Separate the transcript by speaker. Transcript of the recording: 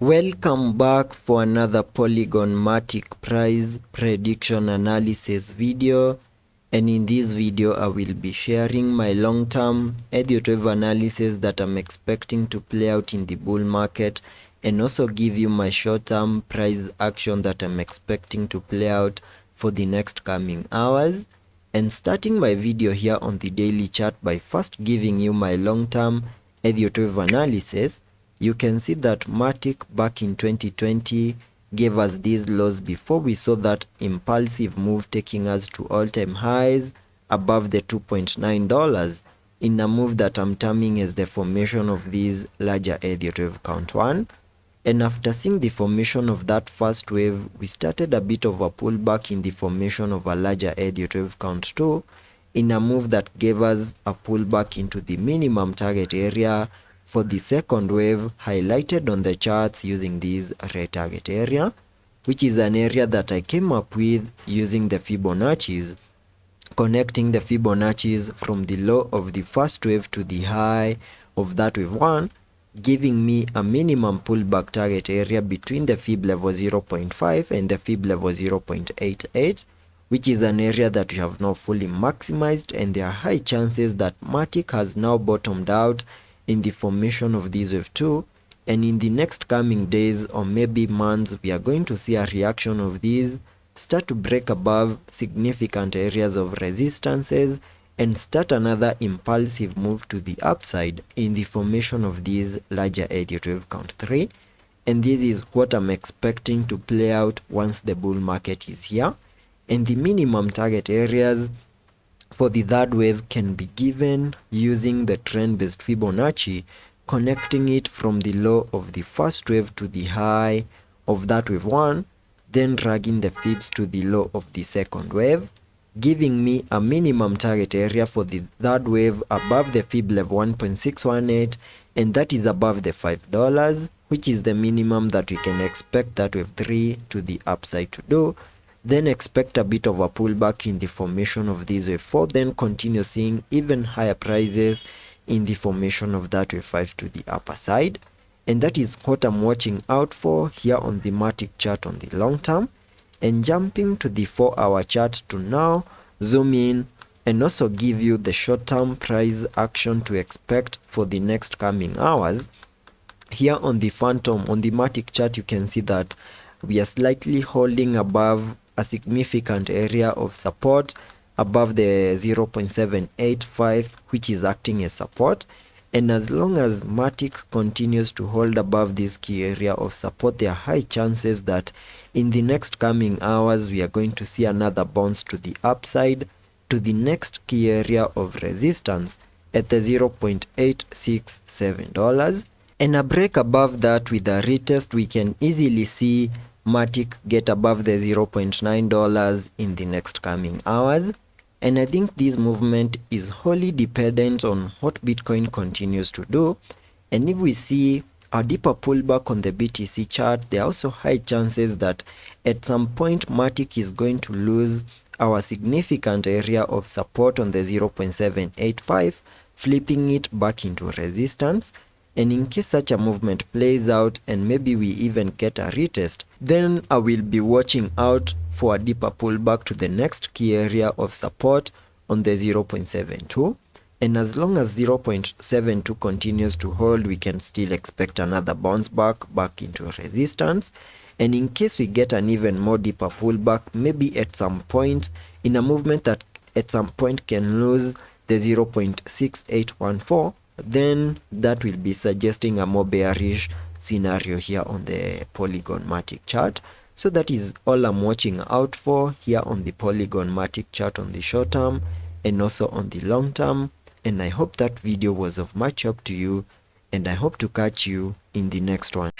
Speaker 1: Welcome back for another Polygon Matic price prediction analysis video, and in this video I will be sharing my long-term Elliot wave analysis that I'm expecting to play out in the bull market, and also give you my short-term price action that I'm expecting to play out for the next coming hours. And starting my video here on the daily chart by first giving you my long-term Elliot wave analysis. You can see that Matic back in 2020 gave us these lows before we saw that impulsive move taking us to all-time highs above the $2.9 in a move that I'm terming as the formation of these larger Elliott wave count 1. And after seeing the formation of that first wave, we started a bit of a pullback in the formation of a larger Elliott wave count 2 in a move that gave us a pullback into the minimum target area for the second wave, highlighted on the charts using this red target area, which is an area that I came up with using the Fibonacci's, connecting the Fibonacci's from the low of the first wave to the high of that wave 1, giving me a minimum pullback target area between the Fib level 0.5 and the Fib level 0.88, which is an area that we have now fully maximized, and there are high chances that Matic has now bottomed out in the formation of this wave 2, and in the next coming days or maybe months we are going to see a reaction of these start to break above significant areas of resistances and start another impulsive move to the upside in the formation of these larger Elliott wave count 3, and this is what I'm expecting to play out once the bull market is here. And the minimum target areas for the third wave can be given using the trend-based Fibonacci, connecting it from the low of the first wave to the high of that wave 1, then dragging the fibs to the low of the second wave, giving me a minimum target area for the third wave above the fib level 1.618, and that is above the $5, which is the minimum that we can expect that wave 3 to the upside to do. Then expect a bit of a pullback in the formation of this wave 4, then continue seeing even higher prices in the formation of that wave 5 to the upper side. And that is what I'm watching out for here on the Matic chart on the long term. And jumping to the 4-hour chart to now zoom in and also give you the short-term price action to expect for the next coming hours. Here on the phantom on the Matic chart, you can see that we are slightly holding above a significant area of support above the 0.785, which is acting as support. And as long as Matic continues to hold above this key area of support, there are high chances that in the next coming hours we are going to see another bounce to the upside to the next key area of resistance at the $0.867, and a break above that with a retest. We can easily see Matic get above the $0.9 in the next coming hours, and I think this movement is wholly dependent on what Bitcoin continues to do. And if we see a deeper pullback on the BTC chart, there are also high chances that at some point Matic is going to lose our significant area of support on the 0.785, flipping it back into resistance. And in case such a movement plays out and maybe we even get a retest, then I will be watching out for a deeper pullback to the next key area of support on the 0.72. And as long as 0.72 continues to hold, we can still expect another bounce back into resistance. And in case we get an even more deeper pullback, maybe at some point in a movement that at some point can lose the 0.6814, then that will be suggesting a more bearish scenario here on the Polygon Matic chart. So that is all I'm watching out for here on the Polygon Matic chart on the short term and also on the long term. And I hope that video was of much help to you, and I hope to catch you in the next one.